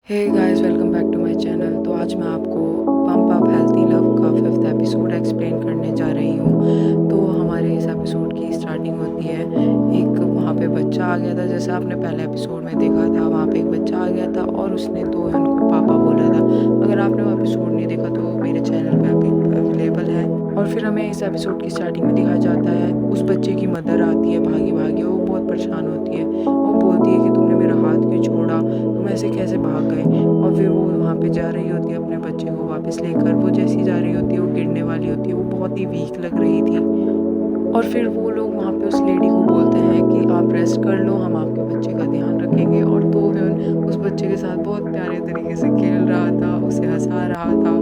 Hey guys, welcome back to my channel. तो आज मैं आपको पंप अप हेल्थी लव का 5th एपिसोड एक्सप्लेन करने जा रही हूँ। तो हमारे इस एपिसोड की स्टार्टिंग होती है, एक वहाँ पे बच्चा आ गया था। जैसे आपने पहले एपिसोड में देखा था, वहाँ पे एक बच्चा आ गया था और उसने दोहन को पापा बोला था। अगर आपने वो एपिसोड नहीं देखा तो मेरे चैनल पे अभी अवेलेबल है। और फिर हमें इस एपिसोड की स्टार्टिंग में दिखाया जाता है, उस बच्चे की मदर आती है भागी भागी। वो बहुत परेशान होती है, वो बोलती है कि तुमने मेरा हाथ क्यों छोड़ा, तुम ऐसे कैसे भाग गए। और फिर वो वहाँ पे जा रही होती है अपने बच्चे को वापस लेकर। वो जैसी जा रही होती है, वो गिरने वाली होती है, वो बहुत ही वीक लग रही थी। और फिर वो लोग वहाँ पे उस लेडी को बोलते हैं कि आप रेस्ट कर लो, हम आपके बच्चे का ध्यान रखेंगे। और दोहन उस बच्चे के साथ बहुत प्यारे तरीके से खेल रहा था, उसे हंसा रहा था।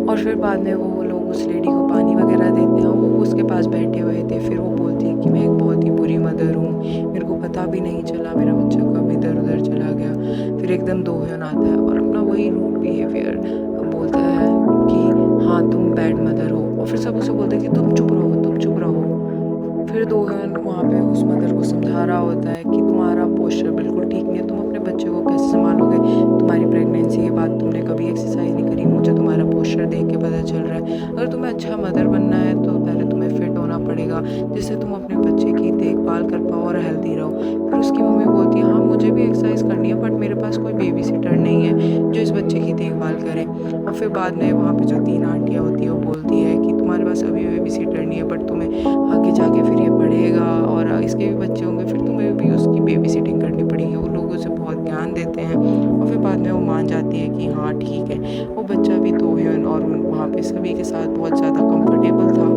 और फिर बाद में वो लोग उस लेडी को पानी वगैरह देते हैं। वो उसके पास बैठे हुए थे। फिर वो बोलती है कि मैं एक बहुत ही बुरी मदर हूँ, मेरे को पता भी नहीं चला मेरा बच्चा कब इधर उधर चला गया। फिर एकदम दोहन आता है और अपना वही रूड बिहेवियर बोलता है कि हाँ तुम बैड मदर हो। और फिर सब उसे बोलते हैं कि तुम चुप रहो, तुम चुप रहो। फिर दोहन वहाँ पे उस मदर को समझा रहा होता है कि तुम्हारा पोस्चर बिल्कुल ठीक नहीं है, तुम अपने बच्चे को कैसे संभालोगे। तुम्हारी प्रेगनेंसी के बाद तुमने कभी एक्सरसाइज नहीं करी, मुझे तुम्हारा पोस्चर देख के पता चल रहा है। अगर तुम्हें अच्छा मदर बनना है तो पहले तुम्हें फिट होना पड़ेगा, जिससे तुम अपने बच्चे की देखभाल कर पाओ और हेल्दी रहो। फिर उसकी मम्मी बोलती है हाँ मुझे भी एक्सरसाइज करनी है, बट मेरे पास कोई बेबी सिटर नहीं है जो इस बच्चे की देखभाल करे। और फिर बाद में वहाँ पे जो 3 आंटियाँ होती है वो बोलती है कि तुम्हारे पास अभी बेबी सिटर नहीं है, बट तुम्हें आगे जाके फिर ये पढ़ेगा और इसके भी बच्चे होंगे, फिर तुम्हें भी उसकी बेबी सिटिंग करनी पड़ेगी। वो लोग उसे बहुत ध्यान देते हैं और फिर बाद में वो मान जाती है कि हाँ ठीक है। वो बच्चा भी दोहन और वहाँ पे सभी के साथ बहुत ज़्यादा कंफर्टेबल था।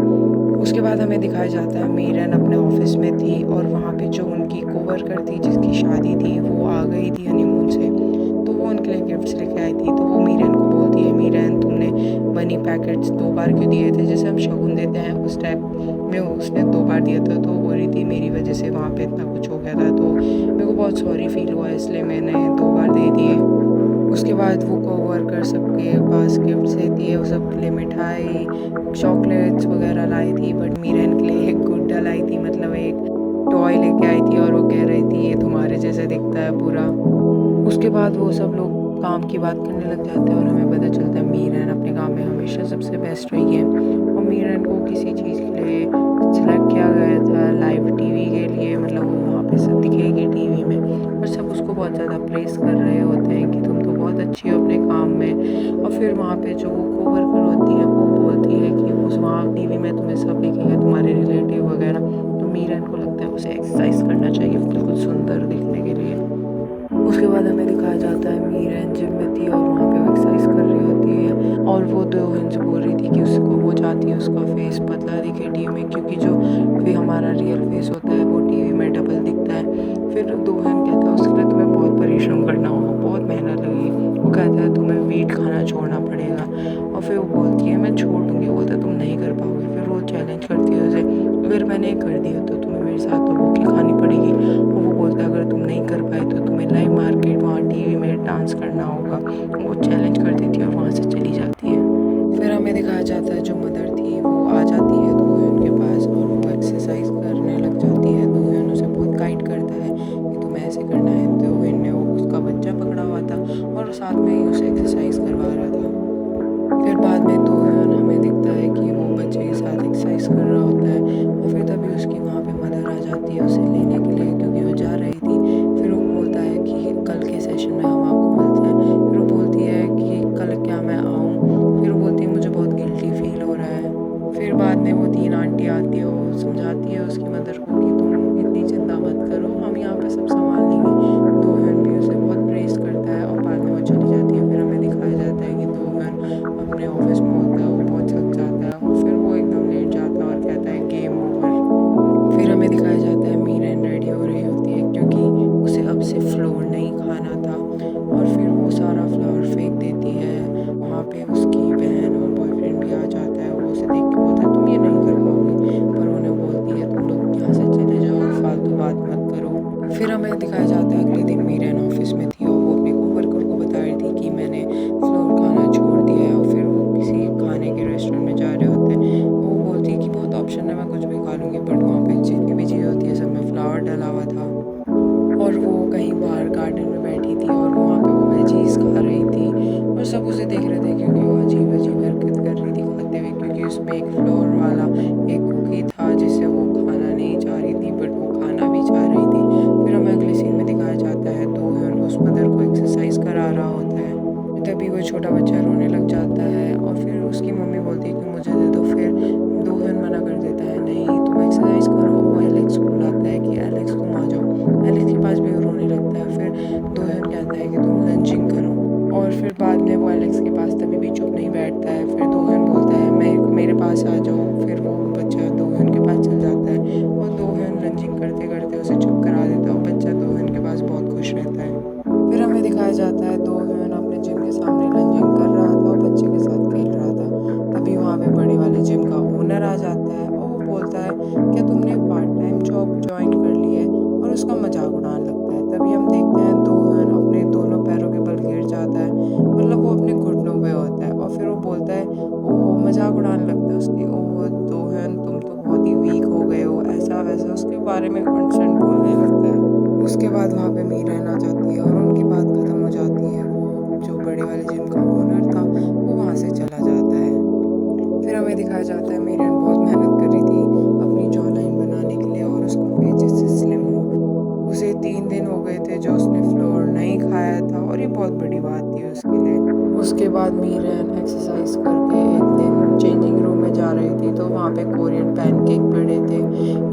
उसके बाद हमें दिखाया जाता है मीरन अपने ऑफिस में थी और वहाँ पे जो उनकी कोवर्कर थी जिसकी शादी थी वो आ गई थी हनीमून से। तो वो उनके लिए गिफ्ट्स लेके आई थी। तो वो मीरन को बोलती है, मीरन तुमने बनी पैकेट्स 2 बार क्यों दिए थे, जैसे हम शगुन देते हैं उस टाइप में उसने 2 बार दिया था। तो वो बोल रही थी मेरी वजह से वहाँ पे इतना कुछ हो गया था, तो मेरे को बहुत सॉरी फील हुआ, इसलिए मैंने 2 बार दे दिए। उसके बाद वो कोवर्कर सबके पास गिफ्ट्स देती है, वो सबके लिए मिठाई चॉकलेट्स वगैरह लाई थी। बट मीरन के लिए एक गुड्डा लाई थी, मतलब एक टॉय लेके आई थी और वो कह रही थी ये तुम्हारे जैसा दिखता है पूरा। उसके बाद वो सब लोग काम की बात करने लग जाते हैं और हमें पता चलता है मीरन अपने काम में हमेशा सबसे बेस्ट रही है। और मीरन को किसी चीज़ के लिए सिलेक्ट किया गया था, लाइव टीवी के लिए, मतलब वो वहाँ पे सब दिखेगी टीवी में और सब उसको बहुत ज़्यादा प्रेस कर रहे होते हैं कि तुम तो बहुत अच्छी हो अपने काम में। और फिर वहाँ पे जो कोवर्कर होती है वो बोलती है कि उस वहाँ टीवी में तुम्हें सब दिखेगा, तुम्हारे रिलेटिव वगैरह। तो मीरन को लगता है उसे एक्सरसाइज करना चाहिए बिल्कुल सुंदर दिखने के लिए। उसके बाद हमें दिखाया जाता है मीरन जिम में थी और वहाँ पे वो एक्सरसाइज कर रही होती है और वो दोहन से बोल रही थी कि उसको वो चाहती है उसका फेस पतला दिखे टीवी में, क्योंकि जो फिर हमारा रियल फेस होता है वो टीवी में डबल दिखता है। फिर दोहन कहता है उसके लिए तुम्हें बहुत परिश्रम करना होगा, बहुत मेहनत लगेगी। वो कहता है तुम्हें वीट खाना छोड़ना पड़ेगा। और फिर वो बोलती है मैं छोड़ दूँगी, बोलता है तुम नहीं कर पाओगे। फिर वो चैलेंज करती है उसे, अगर मैंने कर दिया तो तुम्हें मेरे साथ तो भूखी खानी पड़ेगी। और वो बोलता है अगर तुम नहीं कर पाए तो तुम्हें लाइव मार्केट वहाँ टीवी में डांस करना होगा। वो चैलेंज कर देती है और वहाँ से चली जाती है। फिर हमें दिखाया जाता है जो मदर थी वो आ जाती है दोहन के पास और वो एक्सरसाइज करने लग जाती है। दोहन उसे बहुत गाइड करता है कि तुम्हें ऐसे करना है। दोहन ने वो उसका बच्चा पकड़ा हुआ था और साथ में ही उसे एक्सरसाइज करवा रहा था। फिर बाद में दोहन हमें दिखता है कि वो बच्चे के साथ एक्सरसाइज कर रहा होता है और फिर तभी उसकी वहाँ पे मदर आ जाती है उसे लेने के लिए, क्योंकि वो जा रही थी। फिर वो बोलता है कि कल के सेशन में हम आपको मिलते हैं। फिर वो बोलती है कि कल क्या मैं आऊँ। फिर वो बोलती है मुझे बहुत गिल्टी फील हो रहा है। फिर बाद में वो 3 आंटी आती है, वो समझाती है उसकी मदर को कि तुम इतनी चिंता मत करो, हम यहाँ पे सब संभाल लेंगे। दोहन भी उसे बहुत प्रेस करता है और बाद में वो चली जाती है। फिर हमें दिखाया जाता है कि दोहन अपने ऑफिस में होता है, वो बहुत थक जाता है और फिर वो एकदम लेट जाता है और कहता है गेम ओवर। फिर हमें दिखाया जाता है मीरन रेडी हो रही होती है क्योंकि उसे अब से फ्लोर नहीं खाना था। और फिर वो सारा फ्लावर फेंक देती है। वहाँ पे उसकी बहन और बॉयफ्रेंड भी आ जाता है, वो उसे देख के बोलता है तुम ये नहीं कर पाओगी, पर उन्हें बोलती है तुम लोग यहाँ से चले जाओ, फालतू बात मत करो। फिर हमें दिखाया जाता है अगले दिन मीरन ऑफिस में थी और वो अपने कोवर्कर को बता रही थी कि मैंने फ्लोर खाना छोड़ दिया है। और फिर वो किसी खाने के रेस्टोरेंट में जा रहे होते हैं। वो बोलती है कि बहुत ऑप्शन है, मैं कुछ भी खा लूँगी, बट वहाँ पे जितनी भी चीज़ होती है सब में फ्लावर डला हुआ था। और वो कहीं बाहर गार्डन में बैठी थी और वहाँ पे वो वेजीज खा रही सब उसे देख रहे थे क्योंकि वो अजीब-अजीब हरकत कर रही थी खाते हुए, क्योंकि उसमें एक फ्लोर वाला एक कुकी था जिसे वो खाना नहीं चाह रही थी, बट वो खाना भी चाह रही थी। फिर हमें अगले सीन में दिखाया जाता है दोहन उस मदर को एक्सरसाइज़ करा रहा होता है। तभी वो छोटा बच्चा रोने लग जाता है और फिर उसकी मम्मी बोलती है कि मुझे दे दो। फिर दोहन मना कर देता है, नहीं तुम एक्सरसाइज़ करो। वो एलेक्स को बुलाता है कि एलेक्स तुम आ जाओ। एलेक्स के पास भी वो रोने लगता है। फिर दोहन कहता है कि तुम लंजिंग करो, और फिर बाद में वो एलेक्स के पास तभी भी चुप नहीं बैठता है। फिर दोहन बोलता है मैं मेरे पास आ जाओ। फिर वो बच्चा दोहन के पास चल जाता है और दोहन लंजिंग करते करते उसे चुप करा देता है और बच्चा दोहन के पास बहुत खुश रहता है। फिर हमें दिखाया जाता है दोहन अपने जिम के सामने लंजिंग कर रहा था और बच्चे के साथ खेल रहा था। तभी वहाँ पे बड़े वाले जिम का ओनर आ जाता है और वो बोलता है क्या तुमने पार्ट टाइम जॉब ज्वाइन कर ली है, और उसका मजाक उड़ाने लगता है। तभी हम देखते हैं दोहन अपने दोनों पैरों के बल गिर जाता है, मतलब वो अपने घुटनों पे होता है, और फिर वो बोलता है, वो मजाक उड़ाने लगता है उसकी, ओह दोहन तुम तो बहुत ही वीक हो गए हो, ऐसा वैसा उसके बारे में कंस्टेंट बोलने लगता है। उसके बाद वहाँ पे मीरन आ जाती है और उनकी बात ख़त्म हो जाती है। वो जो बड़े वाले जिम का ओनर था वो वहाँ से चला जाता है। फिर हमें दिखाया जाता है मीरन बहुत मेहनत कर रही थी अपनी जॉ लाइन बनाने के लिए और उसका फेस जिससे स्लिम हो। उसे 3 दिन हो गए थे जो उसने फ्लोर नहीं खाया था, और ये बहुत बड़ी बात थी उसके लिए। उसके बाद मीरन एक्सरसाइज करके एक दिन चेंजिंग रूम में जा रही थी तो वहाँ पे कोरियन पैनकेक पड़े थे,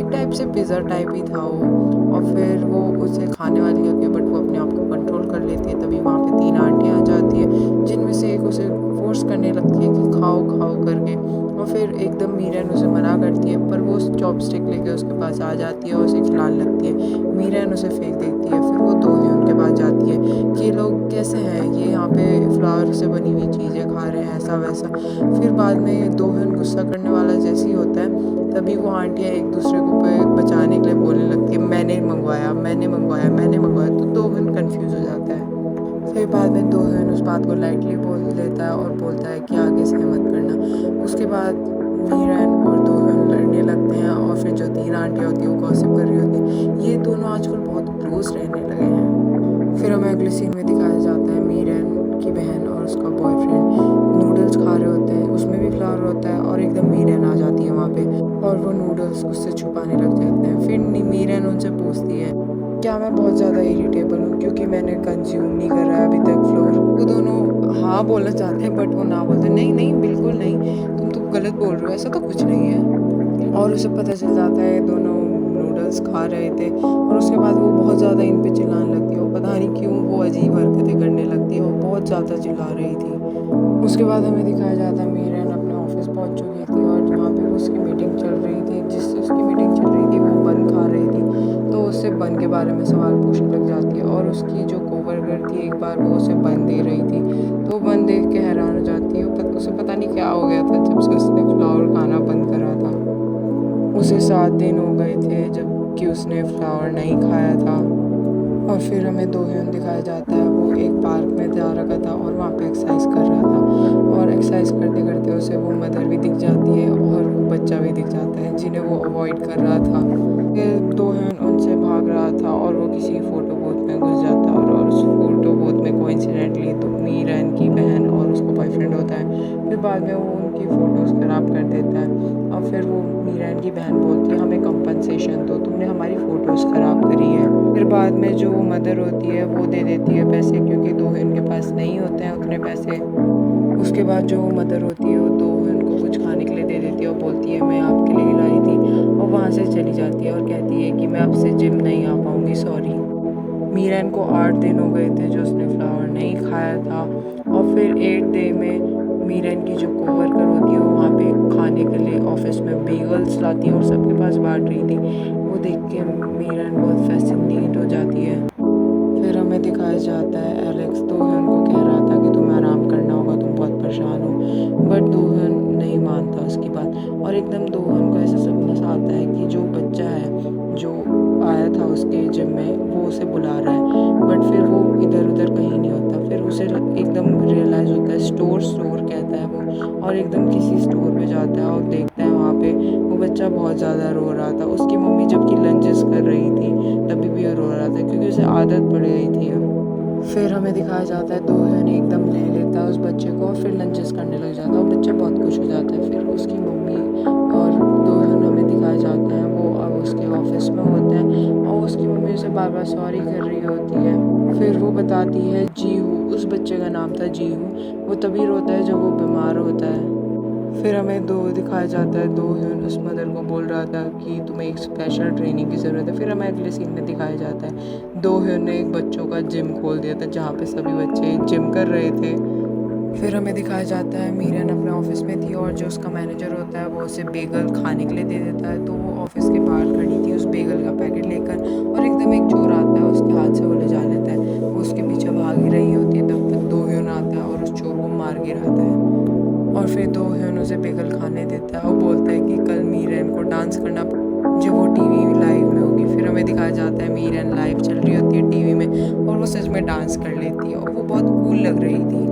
एक टाइप से पिज़्ज़ा टाइप ही था वो, और फिर वो उसे खाने वाली होती है बट वो अपने आप को कंट्रोल कर लेती है। तभी वहाँ पे 3 आंटियाँ आ जाती है जिनमें से एक उसे फोर्स करने लगती है कि खाओ खाओ करके, और फिर एकदम मीरन उसे मना करती है, पर वो चॉपस्टिक लेके उसके पास आ जाती है और उसे खिलाने लगती है। मीरन उसे फेंक देती है। फिर वो दोहन उनके पास जाती है कि ये लोग कैसे हैं, ये यहाँ पे फ्लावर से बनी हुई चीज़ें खा रहे हैं, ऐसा वैसा। फिर बाद में दोहन गुस्सा करने वाला जैसे ही होता है तभी वो आंटियाँ एक दूसरे को पे बचाने के लिए बोलने लगती है, मैंने मंगवाया मैंने मंगवाया मैंने मंगवाया। तो दोहन कंफ्यूज हो जाता है। फिर बाद में दोहन उस बात को लाइटली बोल लेता है और बोलता है कि आगे से मत करना। उसके बाद मीरन और दोहन लड़ने लगते हैं और फिर जो 3 आंटियाँ होती है वो गॉसिप कर रही होती है, ये दोनों आजकल बहुत क्लोज रहने लगे हैं। फिर हमें अगले सीन में दिखाया जाता है मीरन की बहन और उसका बॉयफ्रेंड नूडल्स खा रहे होते हैं, उसमें भी फ्लावर होता है, और एकदम मीरन आ जाती है वहाँ पे और वो नूडल्स उससे छुपाने लग जाते हैं। फिर मीरन उनसे पूछती है क्या मैं बहुत ज़्यादा इरिटेबल हूँ क्योंकि मैंने कंज्यूम नहीं करा है अभी तक फ्लोर। वो दोनों हाँ बोलना चाहते हैं बट वो ना बोलते हैं, नहीं नहीं बिल्कुल नहीं, तुम तो गलत बोल रहे हो, ऐसा तो कुछ नहीं है। और उसे पता चल जाता है दोनों नूडल्स खा रहे थे, और उसके बाद वो बहुत ज़्यादा इन पे चिल्लाने लगती है, और पता नहीं क्यों वो अजीब हरकतें करने लगती है, वो बहुत ज़्यादा चिल्ला रही थी। उसके बाद हमें दिखाया जाता है मीरन अपने ऑफिस पहुंच चुकी थी और वहाँ पे उसकी मीटिंग चल रही थी, जिससे उसकी मीटिंग चल रही थी वो बन खा रही थी, तो उससे बन के बारे में सवाल पूछने लग जाती है। और उसकी जो कोवर्कर थी एक बार वो उसे बन दे रही थी, तो वो बन देख के हैरान हो जाती है। उसे पता नहीं क्या हो गया था जब से उसने फ्लावर खाना बंद करा था। उसे 7 दिन हो गए थे जबकि उसने फ्लावर नहीं खाया था। और फिर हमें दोहन दिखाया जाता है, वो एक पार्क में जा रखा था और वहाँ पे एक्सरसाइज कर रहा था, और एक्सरसाइज करते करते उसे वो मदर भी दिख जाती है और वो बच्चा भी दिख जाता है जिन्हें वो अवॉइड कर रहा था। फिर दोहन उनसे भाग रहा था और वो किसी फ़ोटो बूथ में घुस जाता है, और उस फ़ोटो बूथ में कोइंसिडेंटली तो मीरन की बहन और उसका बॉयफ्रेंड होता है। फिर बाद में वो उनकी फ़ोटोज़ ख़राब कर देता है और फिर वो मीरन की बहन बोलती है हमें कंपनसेशन दो, तुमने हमारी फ़ोटोज़ ख़राब करी है। फिर बाद में जो मदर होती है वो दे देती है पैसे, क्योंकि दोहन के पास नहीं होते हैं उतने पैसे। उसके बाद जो मदर होती है वो दोहन को कुछ खाने के लिए दे देती है और बोलती है मैं आपके लिए लाई थी, और वहाँ से चली जाती है और कहती है कि मैं आपसे जिम नहीं आ पाऊँगी, सॉरी। मीरन को 8 दिन हो गए थे जो उसने फ्लावर नहीं खाया था, और फिर 8 डे में मीरन की जो कोवर्कर होती है वो वहाँ पे खाने के लिए ऑफिस में बेगल्स लाती है और सबके पास बांट रही थी। वो देख के मीरन बहुत फैसिनेट हो जाती है। फिर हमें दिखाया जाता है एलेक्स दोहन को कह रहा था कि तुम्हें आराम करना होगा, तुम बहुत परेशान हो, बट दोहन नहीं मानता उसकी बात, और एकदम दोहन को ऐसा सपना सा आता है कि जो बच्चा है जो आया था उसके जिम में वो उसे बुला रहा है, बट फिर वो इधर उधर कहीं नहीं होता। फिर उसे एकदम रियलाइज़ होता है, स्टोर स्टोर कहता है वो, और एकदम किसी स्टोर पे जाता है और देखता है वहाँ पे वो बच्चा बहुत ज़्यादा रो रहा था। उसकी मम्मी जबकि लंचेस कर रही थी तभी भी वो रो रहा था क्योंकि उसे आदत पड़ गई थी अब। फिर हमें दिखाया जाता है दोहन एकदम ले लेता देता है उस बच्चे को और फिर लंचेस करने लग जाता है और बच्चा बहुत खुश हो जाता है। फिर उसकी मम्मी और दोनों हमें दिखाए जाते हैं, वो अब उसके ऑफिस में होते हैं और उसकी मम्मी उसे बार बार सॉरी कर रही होती है। फिर वो बताती है जीहू, उस बच्चे का नाम था जीहू, वो तभी रोता है जब वो बीमार होता है। फिर हमें दो दिखाया जाता है, दो ह्यून उस मदर को बोल रहा था कि तुम्हें एक स्पेशल ट्रेनिंग की ज़रूरत है। फिर हमें अगले सीन में दिखाया जाता है दो ह्यून ने एक बच्चों का जिम खोल दिया था जहाँ पे सभी बच्चे जिम कर रहे थे। फिर हमें दिखाया जाता है मीरन अपने ऑफिस में थी और जो उसका मैनेजर होता है वो उसे बेगल खाने के लिए दे देता है। तो वो ऑफिस के बाहर खड़ी थी उस बेगल का पैकेट लेकर और एकदम एक चोर आता है उसके हाथ से वो ले जा लेता है। वो उसके पीछे भाग ही रही होती है, तब तक दो ह्यून आता है और उस चोर को मार गिराता है और फिर दो ह्यून उसे बेगल खाने देता है और बोलता है कि कल मीरन को डांस करना जब वो टीवी लाइव में होगी। फिर हमें दिखाया जाता है मीरन लाइव चल रही होती है टीवी में और वो सच में डांस कर लेती है और वो बहुत कूल लग रही थी।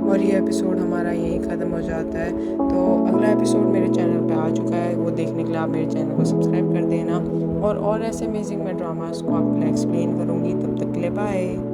और ये एपिसोड हमारा यहीं ख़त्म हो जाता है। तो अगला एपिसोड मेरे चैनल पे आ चुका है, वो देखने के लिए आप मेरे चैनल को सब्सक्राइब कर देना और ऐसे अमेजिंग मैं ड्रामास को आपके लिए एक्सप्लेन करूँगी। तब तक के लिए बाय।